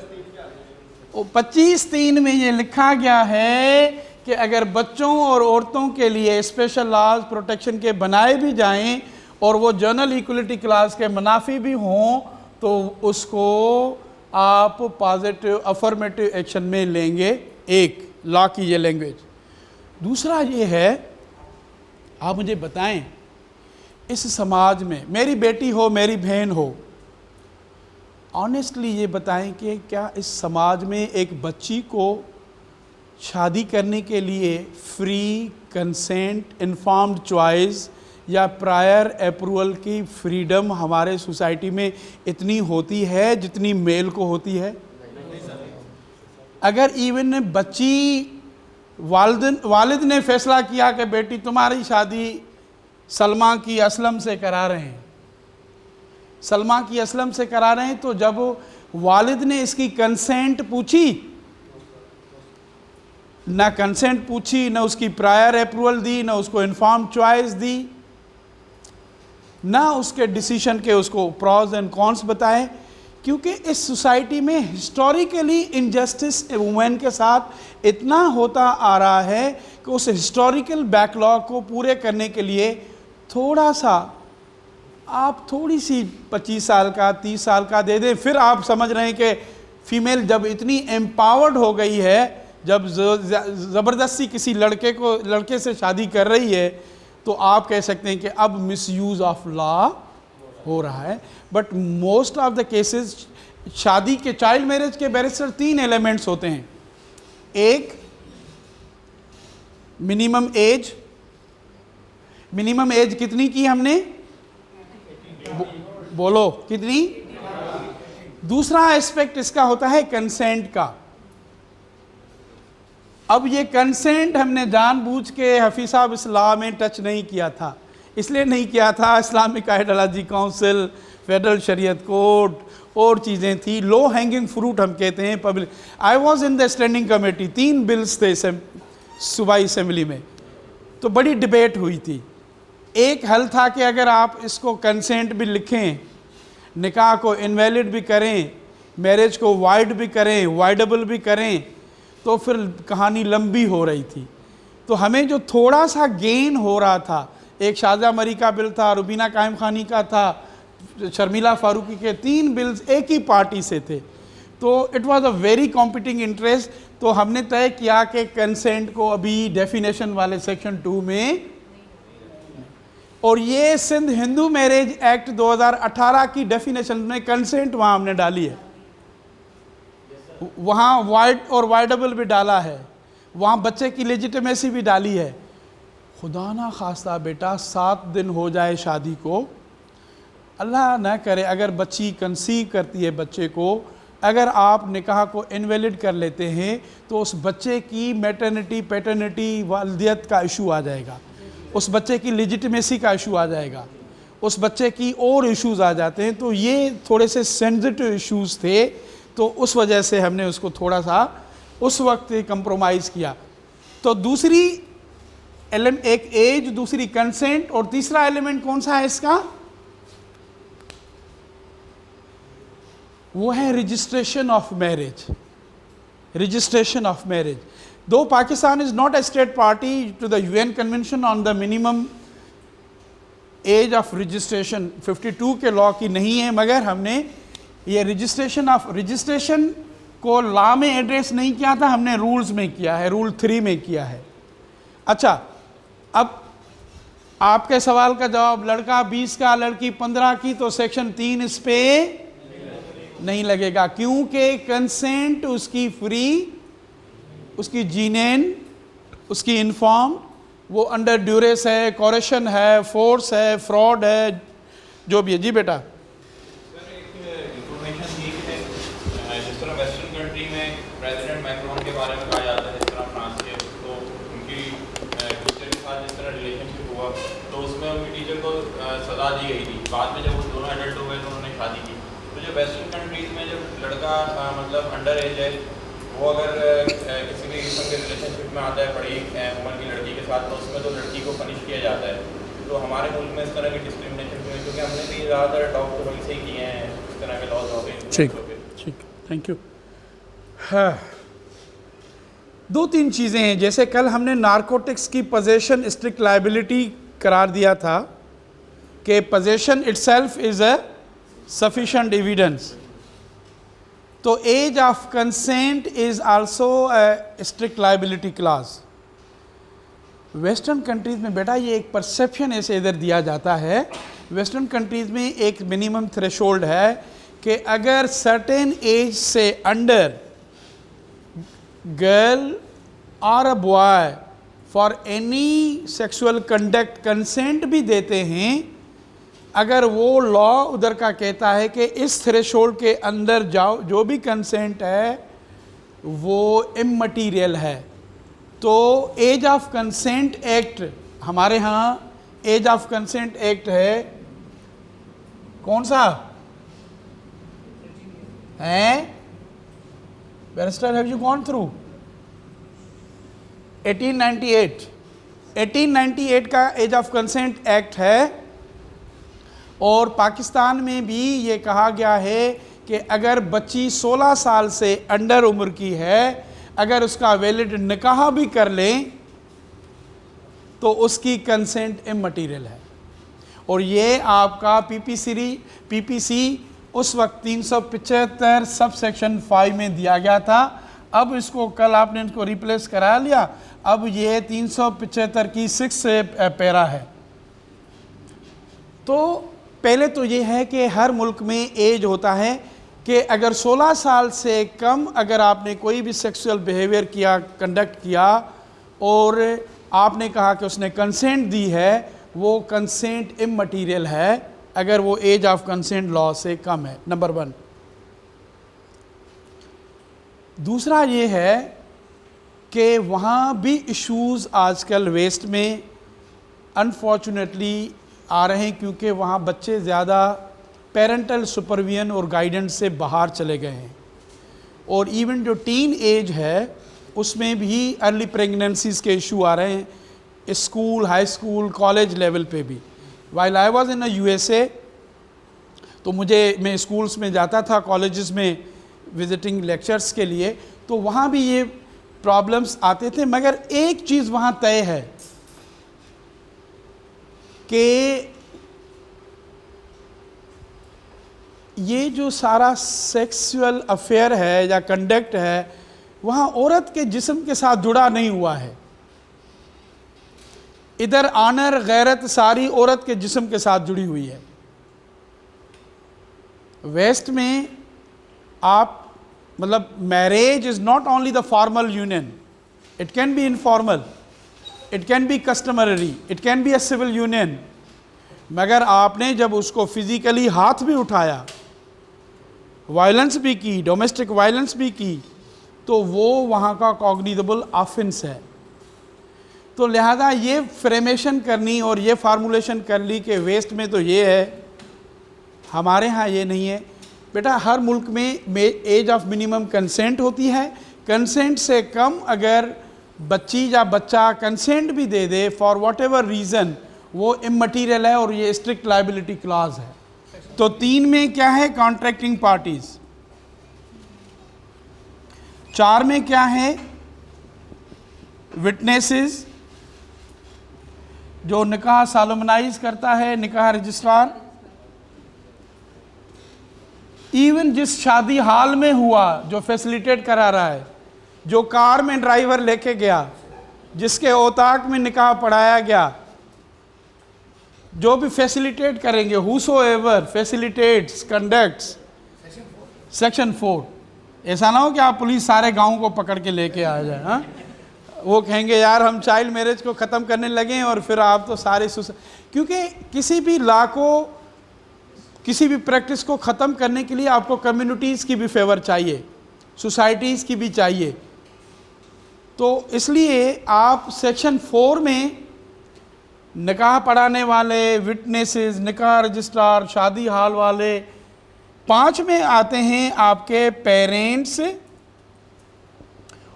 25(3) में ये लिखा गया है कि अगर बच्चों और औरतों के लिए स्पेशल लॉज प्रोटेक्शन के बनाए भी जाएं और वो जनरल इक्वलिटी क्लास के मुनाफी भी हों, तो उसको आप पॉजिटिव अफर्मेटिव एक्शन में लेंगे। एक लॉ की ये लैंग्वेज। दूसरा ये है, आप मुझे बताएं इस समाज में, मेरी बेटी हो, मेरी बहन हो, ऑनेस्टली ये बताएं कि क्या इस समाज में एक बच्ची को शादी करने के लिए फ्री कंसेंट, इन्फॉर्म्ड चॉइस या प्रायर अप्रूवल की फ्रीडम हमारे सोसाइटी में इतनी होती है जितनी मेल को होती है? अगर इवन बच्ची वालिद ने फैसला किया कि बेटी तुम्हारी शादी सलमा की असलम से करा रहे हैं, सलमा की असलम से करा रहे हैं, तो जब वालिद ने इसकी कंसेंट पूछी, ना कंसेंट पूछी, ना उसकी प्रायर अप्रूवल दी, ना उसको इन्फॉर्म चॉइस दी, ना उसके डिसीजन के उसको प्रॉज एंड कॉन्स बताए। क्योंकि इस सोसाइटी में हिस्टोरिकली इनजस्टिस वुमेन के साथ इतना होता आ रहा है कि उस हिस्टोरिकल बैकलॉग को पूरे करने के लिए थोड़ा सा आप थोड़ी सी 25 साल का 30 साल का दे दें। फिर आप समझ रहे हैं कि फीमेल जब इतनी एम्पावर्ड हो गई है, जब ज़बरदस्ती किसी लड़के से शादी कर रही है, तो आप कह सकते हैं कि अब मिसयूज़ ऑफ लॉ हो रहा है। But most of the cases शादी के, चाइल्ड मैरिज के बैरिस्टर 3 एलिमेंट्स होते हैं। एक, मिनिमम एज। मिनिमम एज कितनी की हमने? बोलो कितनी? दूसरा एस्पेक्ट इसका होता है कंसेंट का। अब ये कंसेंट हमने जानबूझ के हफीज साहब इस लॉ में टच नहीं किया था, इसलिए नहीं किया था, Islamic ideology council, federal Shariat court और चीज़ें थी, लो हैंगिंग फ्रूट हम कहते हैं public. I was in the standing committee, 3 bills थे सूबाई असेंबली में, तो बड़ी डिबेट हुई थी। एक हल था कि अगर आप इसको कंसेंट भी लिखें, निकाह को इनवैलिड भी करें, मैरिज को वाइड भी करें, वाइडेबल भी करें, तो फिर कहानी लंबी हो रही थी। तो हमें जो थोड़ा सा गेन हो रहा था, एक शाहजहाँ मरी का बिल था, रुबीना कायम खानी का था, शर्मिला फारूकी के 3 बिल्स एक ही पार्टी से थे, तो it was a very competing interest. तो हमने तय किया कि कंसेंट को अभी डेफिनेशन वाले सेक्शन 2 में, और ये सिंध हिंदू मैरिज एक्ट 2018 की डेफिनेशन में कंसेंट वहाँ हमने डाली है, वहाँ वाइड और वाइडेबल भी डाला है, वहाँ बच्चे की लेजिटिमेसी भी डाली है। खुदा ना खास्ता बेटा 7 दिन हो जाए शादी को, अल्लाह ना करे अगर बच्ची कंसीव करती है बच्चे को, अगर आप निकाह को इनवैलिड कर लेते हैं तो उस बच्चे की मैटरनिटी पैटर्निटी वालिदियत का इशू आ जाएगा, उस बच्चे की लेजिटिमेसी का इशू आ जाएगा, उस बच्चे की और इश्यूज आ जाते हैं। तो ये थोड़े से सेंसिटिव इश्यूज थे, तो उस वजह से हमने उसको थोड़ा सा उस वक्त कंप्रोमाइज़ किया। तो दूसरी एक एज, दूसरी कंसेंट, और तीसरा एलिमेंट कौन सा है इसका, वो है registration of marriage. Registration of marriage, दो Pakistan is not a state party to the UN convention on the minimum age of registration 52 के लॉ की नहीं है, मगर हमने ये रजिस्ट्रेशन को लॉ में एड्रेस नहीं किया था, हमने रूल्स में किया है, रूल 3 में किया है। अच्छा, अब आपके सवाल का जवाब, लड़का 20 का, लड़की 15 की, तो सेक्शन 3 इस पे नहीं लगेगा, क्योंकि कंसेंट उसकी फ्री, उसकी जीनेन, उसकी इन्फॉर्म, वो अंडर ड्यूरेस है, कॉरेशन है, फोर्स है, फ्रॉड है, जो भी है। जी बेटा, इंफॉर्मेशन थी कि जिस तरह वेस्टर्न कंट्री में प्रेसिडेंट मैक्रोन के बारे में कहा जाता है, जिस तरह फ्रांस के, तो उनकी टीचर के साथ जिस तरह रिलेशनशिप हुआ, तो उसमें उनकी टीचर को सज़ा दी गई थी। बाद में जब वो दोनों एडल्ट हो गए तो उन्होंने शादी की। तो जो वेस्टर्न कंट्रीज़ में जब लड़का मतलब अंडर एज है, वो अगर किसी भी किस्म के रिलेशनशिप में आता है बड़ी उम्र की लड़की के साथ, तो उसमें तो लड़की को पनिश किया जाता है। तो हमारे मुल्क में इस तरह की डिस्क्रिमिनेशन हुई, क्योंकि हमने भी ज़्यादातर अडॉप्ट तो वहीं से ही किए हैं, इस तरह के लॉज हो गए। ठीक, थैंक यू। हाँ, 2-3 चीज़ें हैं, जैसे कल हमने नारकोटिक्स की पोजेशन स्ट्रिक्ट लायबिलिटी करार दिया था कि possession itself is a sufficient evidence, तो age of consent is also a strict liability class. Western countries में बेटा ये एक परसेप्शन ऐसे इधर दिया जाता है, वेस्टर्न कंट्रीज़ में एक मिनिमम थ्रेशोल्ड है कि अगर सर्टेन एज से अंडर गर्ल और a boy for any sexual conduct consent भी देते हैं, अगर वो लॉ उधर का कहता है कि इस थ्रेशोल्ड के अंदर जाओ, जो भी कंसेंट है वो इममटीरियल है। तो एज ऑफ कंसेंट एक्ट, हमारे यहाँ एज ऑफ कंसेंट एक्ट है कौन सा है barrister, have you gone through 1898 का एज ऑफ कंसेंट एक्ट है। और पाकिस्तान में भी ये कहा गया है कि अगर बच्ची 16 साल से अंडर उम्र की है, अगर उसका वैलिड निकाह भी कर लें तो उसकी कंसेंट इममटीरियल है। और ये आपका पीपीसी उस वक्त 375 सब सेक्शन 5 में दिया गया था। अब इसको कल आपने इसको रिप्लेस करा लिया, अब ये 375 की 6 पैरा है। तो पहले तो ये है कि हर मुल्क में एज होता है कि अगर 16 साल से कम अगर आपने कोई भी सेक्सुअल बिहेवियर किया, कंडक्ट किया, और आपने कहा कि उसने कंसेंट दी है, वो कंसेंट इममटीरियल है अगर वो एज ऑफ कंसेंट लॉ से कम है, नंबर 1। दूसरा ये है कि वहाँ भी इश्यूज़ आजकल वेस्ट में अनफॉर्चुनेटली आ रहे हैं, क्योंकि वहाँ बच्चे ज़्यादा पेरेंटल सुपरविजन और गाइडेंस से बाहर चले गए हैं। और इवन जो टीन एज है उसमें भी अर्ली प्रेगनेंसीज़ के इशू आ रहे हैं, school, high school, college level पे भी। While I was in USA, तो मैं स्कूल्स में जाता था, कॉलेजेस में विजिटिंग लेक्चर्स के लिए, तो वहाँ भी ये प्रॉब्लम्स आते थे। मगर एक चीज़ वहाँ तय है कि ये जो सारा सेक्सुअल अफेयर है या कंडक्ट है, वहाँ औरत के जिस्म के साथ जुड़ा नहीं हुआ है। इधर आनर, गैरत सारी औरत के जिस्म के साथ जुड़ी हुई है। वेस्ट में आप मतलब marriage is not only the formal union, it can be informal, it can be customary, it can be a civil union. मगर आपने जब उसको फिज़िकली हाथ भी उठाया, वायलेंस भी की, डोमेस्टिक वायलेंस भी की, तो वो वहाँ का कॉग्निजेबल ऑफेंस है। तो लिहाजा ये फ्रेमेशन करनी और ये फार्मूलेशन कर ली कि वेस्ट में तो ये है, हमारे यहाँ ये नहीं है। बेटा, हर मुल्क में एज ऑफ मिनिमम कंसेंट होती है। कंसेंट से कम अगर बच्ची या बच्चा कंसेंट भी दे दे फॉर वॉट एवर रीज़न, वो इमटीरियल है और ये स्ट्रिक्ट लाइबिलिटी क्लॉज है। तो 3 में क्या है? Contracting parties. 4 में क्या है? विटनेसेस, जो निकाह सॉलोमनाइज करता है, निकाह रजिस्ट्रार। इवन जिस शादी हाल में हुआ, जो फैसिलिटेट करा रहा है, जो कार में ड्राइवर लेके गया, जिसके औताक में निकाह पढ़ाया गया, जो भी फैसिलिटेट करेंगे, हूसोएवर फैसिलिटेट्स कंडक्ट्स, सेक्शन 4। ऐसा ना हो कि आप पुलिस सारे गांव को पकड़ के लेके आ जाए। हाँ, वो कहेंगे यार हम चाइल्ड मैरिज को ख़त्म करने लगे हैं और फिर आप तो सारे क्योंकि किसी भी लॉ को, किसी भी प्रैक्टिस को ख़त्म करने के लिए आपको कम्युनिटीज़ की भी फेवर चाहिए, सोसाइटीज़ की भी चाहिए। तो इसलिए आप सेक्शन 4 में निकाह पढ़ाने वाले, विटनेसेस, निकाह रजिस्ट्रार, शादी हाल वाले। 5 में आते हैं आपके पेरेंट्स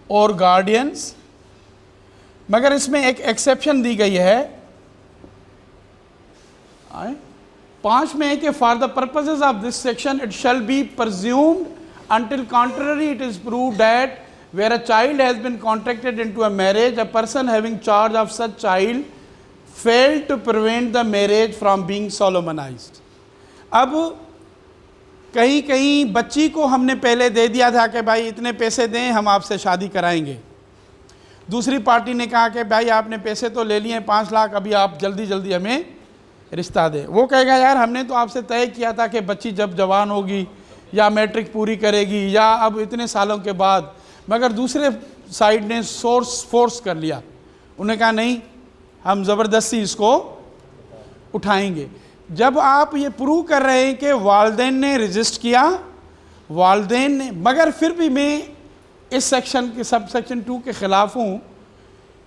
और गार्डियंस। मगर इसमें एक एक्सेप्शन दी गई है। 5 में है कि for the purposes of this section it shall be presumed until contrary it is proved that where a child has been contracted into a marriage, a person having charge of such child failed to prevent the marriage from being solemnized। अब कहीं कहीं बच्ची को हमने पहले दे दिया था कि भाई इतने पैसे दें, हम आपसे शादी कराएंगे। दूसरी पार्टी ने कहा कि भाई आपने पैसे तो ले लिए 5 लाख, अभी आप जल्दी जल्दी हमें रिश्ता दें। वो कहेगा यार हमने तो आपसे तय किया था कि बच्ची जब जवान होगी या मैट्रिक पूरी करेगी या अब इतने सालों के बाद। मगर दूसरे साइड ने फोर्स कर लिया, उन्होंने कहा नहीं, हम ज़बरदस्ती इसको उठाएंगे। जब आप ये प्रूव कर रहे हैं कि वालदेन ने रजिस्ट किया, वालदेन ने, मगर फिर भी मैं इस सेक्शन के सब सेक्शन 2 के ख़िलाफ़ हूँ,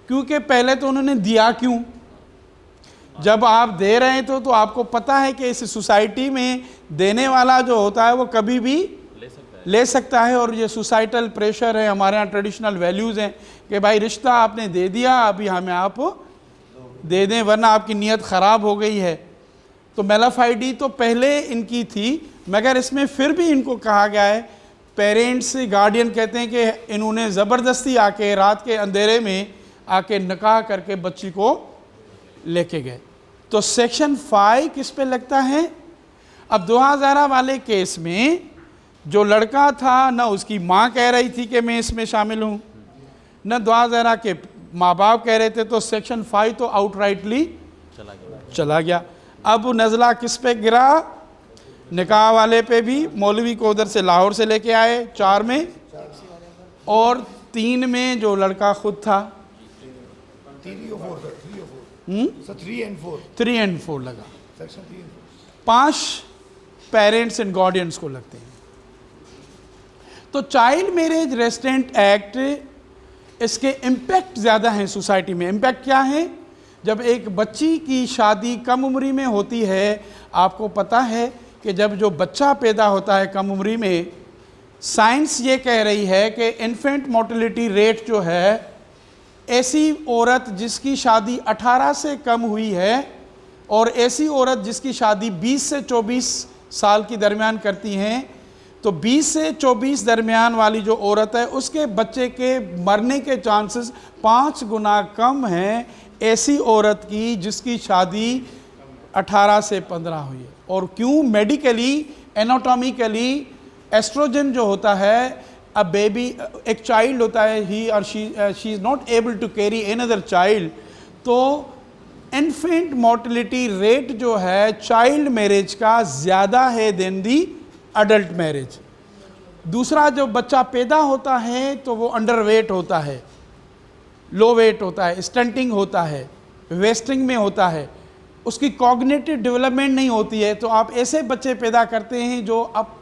क्योंकि पहले तो उन्होंने दिया क्यों? जब आप दे रहे हैं तो आपको पता है कि इस सोसाइटी में देने वाला जो होता है वो कभी भी ले सकता है। और ये सोसाइटल प्रेशर है, हमारे यहाँ ट्रेडिशनल वैल्यूज़ हैं कि भाई रिश्ता आपने दे दिया, अभी हमें आप दे दें वरना आपकी नीयत ख़राब हो गई है। तो मेलाफाइडी तो पहले इनकी थी, मगर इसमें फिर भी इनको कहा गया है, पेरेंट्स गार्डियन कहते हैं कि इन्होंने ज़बरदस्ती आके रात के अंधेरे में आके निकाह करके बच्ची को लेके गए। तो सेक्शन 5 किस पे लगता है? अब 2000 वाले केस में जो लड़का था, ना उसकी माँ कह रही थी कि मैं इसमें शामिल हूँ, न 2000 के माँ बाप कह रहे थे, तो सेक्शन 5 तो आउटराइटली चला गया। अब नज़ला किस पे गिरा? निकाह वाले पे भी। मौलवी को उधर से लाहौर से लेके आए 4 में, और 3 में जो लड़का खुद था। 3 and 4 लगा। 5 पेरेंट्स एंड गार्डियंस को लगते हैं। तो चाइल्ड मैरिज रेस्ट्रेंट एक्ट, इसके इम्पैक्ट ज़्यादा हैं सोसाइटी में। इम्पैक्ट क्या है? जब एक बच्ची की शादी कम उम्री में होती है, आपको पता है कि जब जो बच्चा पैदा होता है कम उम्री में, साइंस ये कह रही है कि इन्फेंट मोर्टेलिटी रेट जो है, ऐसी औरत जिसकी शादी 18 से कम हुई है और ऐसी औरत जिसकी शादी 20 से 24 साल की दरमियान करती हैं, तो 20 से 24 दरमियान वाली जो औरत है उसके बच्चे के मरने के चांसेस 5 गुना कम हैं ऐसी औरत की जिसकी शादी 18 से 15 हुई है। और क्यों? मेडिकली, एनाटॉमिकली एस्ट्रोजन जो होता है, अ बेबी, एक चाइल्ड होता है, ही और she is not able to carry another child, तो इन्फेंट मोर्टेलिटी रेट जो है चाइल्ड मैरिज का ज़्यादा है देन दी अडल्ट मैरिज। दूसरा, जो बच्चा पैदा होता है तो वो अंडरवेट होता है, लो वेट होता है, स्टंटिंग होता है, वेस्टिंग में होता है, उसकी कॉग्निटिव डेवलपमेंट नहीं होती है। तो आप ऐसे बच्चे पैदा करते हैं जो अब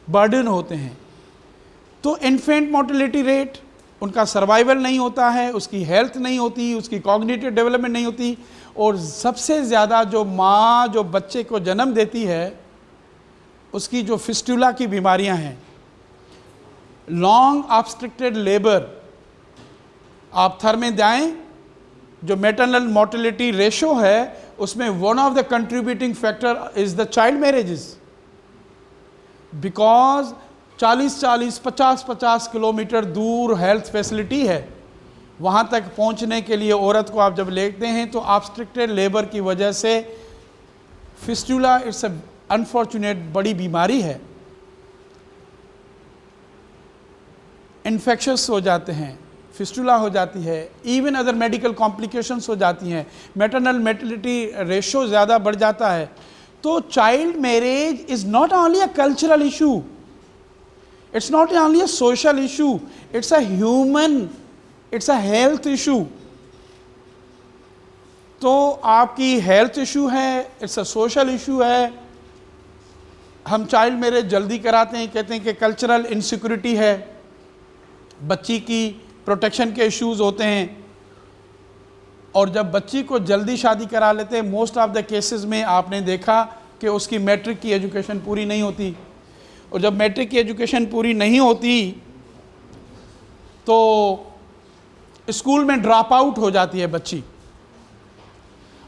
बर्डन होते हैं। तो इन्फेंट मोर्टेलिटी रेट, उनका सर्वाइवल नहीं होता है, उसकी हेल्थ नहीं होती, उसकी कॉग्निटिव डेवलपमेंट नहीं होती। और सबसे ज़्यादा जो माँ जो बच्चे को जन्म देती है, उसकी जो फिस्टुला की बीमारियां हैं, लॉन्ग ऑब्स्ट्रक्टेड लेबर, आप थर में जाएं, जो मैटरनल मोर्टेलिटी रेशो है उसमें one of the contributing factor is the child marriages, because 40-40, 50-50 kilometre दूर हेल्थ फैसिलिटी है। वहाँ तक पहुँचने के लिए औरत को आप जब लेते हैं तो ऑब्स्ट्रक्टेड लेबर की वजह से फिस्टुला, इट्स अ अनफॉर्चुनेट बड़ी बीमारी है, इन्फेक्शस हो जाते हैं, फिस्टुला हो जाती है, इवन अदर मेडिकल कॉम्प्लिकेशंस हो जाती हैं, मैटरनल मोर्टेलिटी रेशो ज़्यादा बढ़ जाता है। तो child marriage is not only a cultural issue, it's not only a social issue, it's a human, it's a health issue. तो आपकी हेल्थ इशू है, इट्स अ सोशल इशू है। हम चाइल्ड मैरिज जल्दी कराते हैं, कहते हैं कि कल्चरल इनसिक्योरिटी है, बच्ची की प्रोटेक्शन के इश्यूज़ होते हैं। और जब बच्ची को जल्दी शादी करा लेते हैं, मोस्ट ऑफ द केसेस में आपने देखा कि उसकी मैट्रिक की एजुकेशन पूरी नहीं होती, और जब मैट्रिक की एजुकेशन पूरी नहीं होती तो स्कूल में ड्रॉप आउट हो जाती है बच्ची।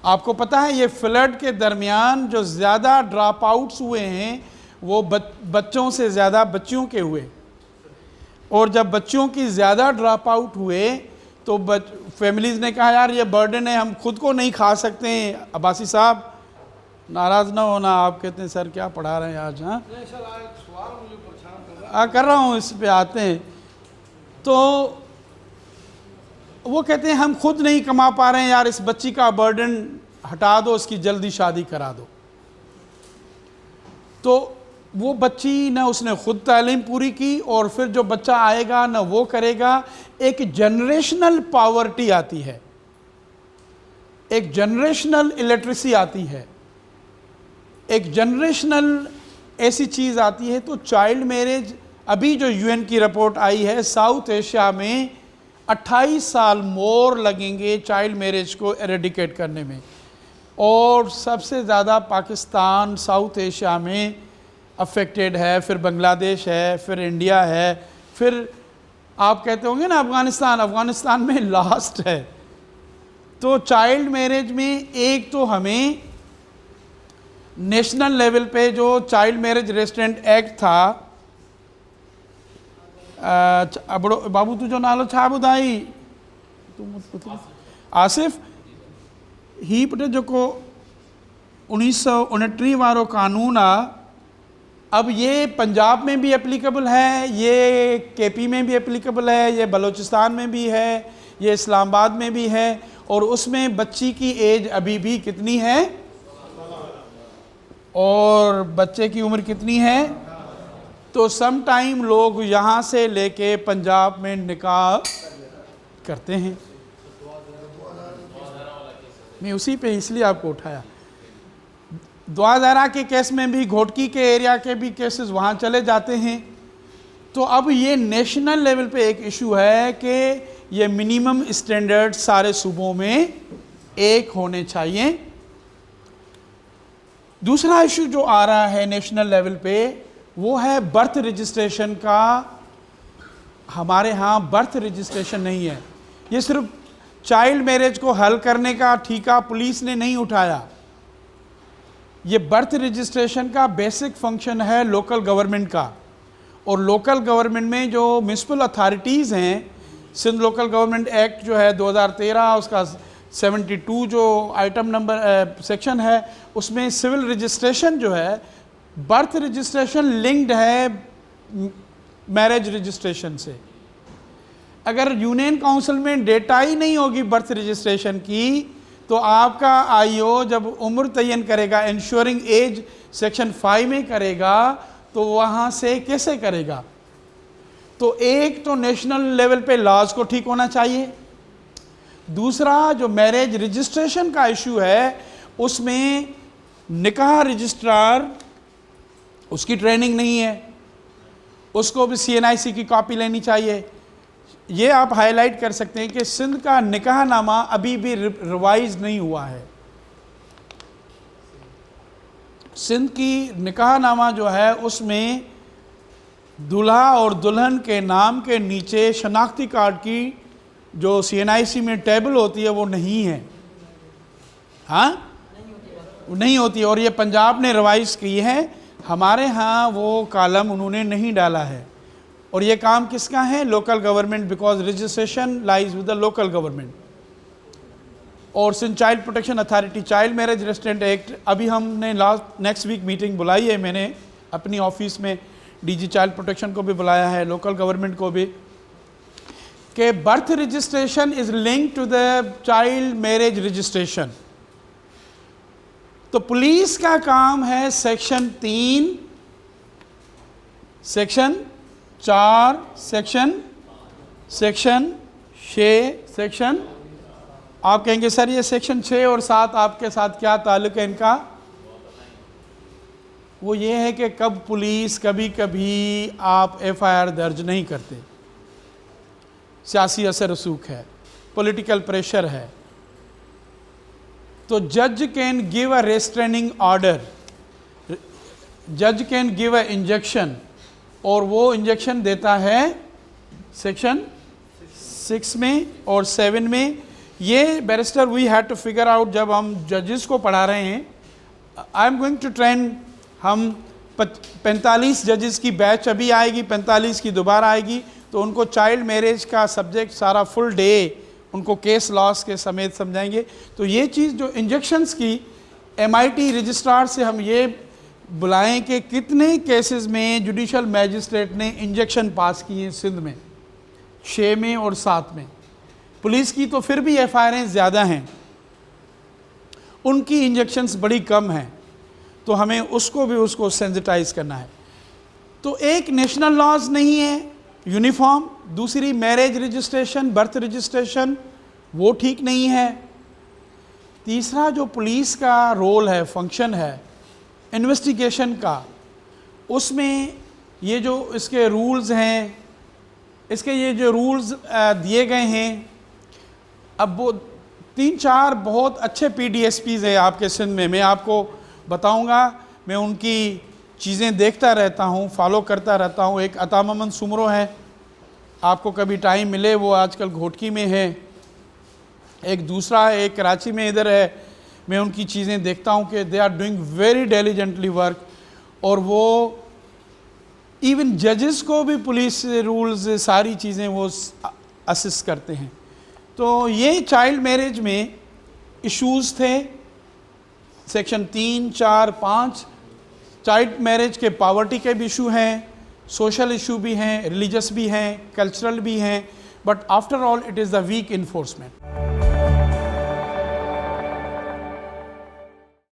आपको पता है ये फ्लड के दरमियान जो ज़्यादा ड्रॉप आउट्स हुए हैं वो बच्चों से ज़्यादा बच्चियों के हुए, और जब बच्चों की ज़्यादा ड्रॉप आउट हुए तो फैमिलीज़ ने कहा यार ये बर्डन है, हम खुद को नहीं खा सकते हैं। अब्बासी साहब नाराज़ ना होना, आप कहते हैं सर क्या पढ़ा रहे हैं आज? हाँ कर रहा हूँ, इस पे आते हैं। तो वो कहते हैं हम खुद नहीं कमा पा रहे हैं यार, इस बच्ची का बर्डन हटा दो, उसकी जल्दी शादी करा दो। तो वो बच्ची न उसने खुद तालीम पूरी की और फिर जो बच्चा आएगा न वो करेगा। एक जनरेशनल पॉवर्टी आती है, एक जनरेशनल इलिटरेसी आती है, एक जनरेशनल ऐसी चीज़ आती है। तो चाइल्ड मैरिज, अभी जो यूएन की रिपोर्ट आई है, साउथ एशिया में 28 साल मोर लगेंगे चाइल्ड मैरिज को एरेडिकेट करने में, और सबसे ज़्यादा पाकिस्तान साउथ एशिया में अफेक्टेड है, फिर बांग्लादेश है, फिर इंडिया है, फिर आप कहते होंगे ना अफ़गानिस्तान, अफ़गानिस्तान में लास्ट है। तो चाइल्ड मैरिज में एक तो हमें नेशनल लेवल पे जो चाइल्ड मैरिज रेस्ट्रेंट एक्ट था, बाबू तुझो नालो छा ॿुधाई? आसिफ, ही पुट जेको 1929 वारो कानून आ, अब ये पंजाब में भी एप्लीकेबल है, ये केपी में भी एप्लीकेबल है, ये बलूचिस्तान में भी है, ये इस्लामाबाद में भी है। और उसमें बच्ची की एज अभी भी कितनी है और बच्चे की उम्र कितनी है? तो सम टाइम लोग यहाँ से लेके पंजाब में निकाह करते हैं। मैं उसी पे इसलिए आपको उठाया। द्वाज़ारा के केस में भी, घोटकी के एरिया के भी केसेस वहाँ चले जाते हैं। तो अब ये नेशनल लेवल पे एक इशू है कि ये मिनिमम स्टैंडर्ड सारे सूबों में एक होने चाहिए। दूसरा इशू जो आ रहा है नेशनल लेवल पे वो है बर्थ रजिस्ट्रेशन का। हमारे यहाँ बर्थ रजिस्ट्रेशन नहीं है। ये सिर्फ चाइल्ड मैरिज को हल करने का ठीका पुलिस ने नहीं उठाया। ये बर्थ रजिस्ट्रेशन का बेसिक फंक्शन है लोकल गवर्नमेंट का, और लोकल गवर्नमेंट में जो म्यूनसिपल अथॉरिटीज़ हैं, सिंध लोकल गवर्नमेंट एक्ट जो है 2013 उसका 72 जो आइटम नंबर सेक्शन है, उसमें सिविल रजिस्ट्रेशन जो है बर्थ रजिस्ट्रेशन लिंक्ड है मैरिज रजिस्ट्रेशन से। अगर यूनियन काउंसिल में डेटा ही नहीं होगी बर्थ रजिस्ट्रेशन की, तो आपका आईओ जब उम्र तयन करेगा, इंश्योरिंग एज सेक्शन 5 में करेगा, तो वहाँ से कैसे करेगा? तो एक तो नेशनल लेवल पे लॉज को ठीक होना चाहिए। दूसरा जो मैरिज रजिस्ट्रेशन का इशू है, उसमें निकाह रजिस्ट्रार उसकी ट्रेनिंग नहीं है, उसको भी CNIC की कॉपी लेनी चाहिए। ये आप हाईलाइट कर सकते हैं कि सिंध का निकाह नामा अभी भी रिवाइज नहीं हुआ है। सिंध की निकाह नामा जो है उसमें दूल्हा और दुल्हन के नाम के नीचे शनाख्ती कार्ड की जो CNIC में टेबल होती है वो नहीं है। हाँ, नहीं होती है, और ये पंजाब ने रिवाइज की है। हमारे यहाँ वो कॉलम उन्होंने नहीं डाला है, और ये काम किसका है? Local government, because registration lies with the local government. और Sindh child protection authority child marriage restraint act, अभी हमने नेक्स्ट वीक मीटिंग बुलाई है, मैंने अपनी ऑफिस में DG चाइल्ड प्रोटेक्शन को भी बुलाया है, लोकल गवर्नमेंट को भी, कि birth registration is linked to the child marriage registration. तो पुलिस का काम है सेक्शन 3, सेक्शन 4, सेक्शन 6, सेक्शन, आप कहेंगे सर ये सेक्शन 6 और 7 आपके साथ क्या ताल्लुक है इनका? वो ये है कि कब पुलिस कभी कभी आप FIR दर्ज नहीं करते, सियासी असर रसूख है, पॉलिटिकल प्रेशर है, तो जज can give a restraining order, जज कैन गिव अ इंजेक्शन, और वो इंजेक्शन देता है सेक्शन 6 में और 7 में। ये barrister we had to figure out जब हम जजेस को पढ़ा रहे हैं। I am going to train, हम 45 जजेस की बैच अभी आएगी, 45 की दोबारा आएगी, तो उनको चाइल्ड मैरिज का सब्जेक्ट सारा फुल डे उनको केस लॉस के समेत समझाएंगे। तो ये चीज़ जो इंजेक्शंस की, MIT रजिस्ट्रार से हम ये बुलाएं कि कितने केसेस में जुडिशल मैजिस्ट्रेट ने इंजेक्शन पास किए सिंध में, 6 में और 7 में। पुलिस की तो फिर भी FIR ज़्यादा हैं, उनकी इंजेक्शंस बड़ी कम हैं, तो हमें उसको सेंसिटाइज करना है। तो एक नेशनल लॉज नहीं है यूनिफॉर्म, दूसरी मैरिज रजिस्ट्रेशन, बर्थ रजिस्ट्रेशन वो ठीक नहीं है। तीसरा जो पुलिस का रोल है, फंक्शन है इन्वेस्टिगेशन का, उसमें ये जो इसके रूल्स हैं, इसके ये जो रूल्स दिए गए हैं, अब वो 3-4 बहुत अच्छे PDSPs हैं आपके सिंध में, मैं आपको बताऊंगा, मैं उनकी चीज़ें देखता रहता हूँ, फॉलो करता रहता हूँ। एक अता मोहम्मद सुमरो है, आपको कभी टाइम मिले, वो आजकल घोटकी में है। एक दूसरा है, एक कराची में इधर है, मैं उनकी चीज़ें देखता हूँ कि they are doing very diligently work, और वो इवन जजेस को भी पुलिस रूल्स सारी चीज़ें वो असिस्ट करते हैं। तो ये चाइल्ड मैरिज में इश्यूज़ थे, सेक्शन 3, 4, 5। चाइल्ड मैरिज के पॉवर्टी के भी इशू हैं, सोशल इशू भी हैं, रिलीजियस भी हैं, कल्चरल भी हैं, but after all it is the weak enforcement.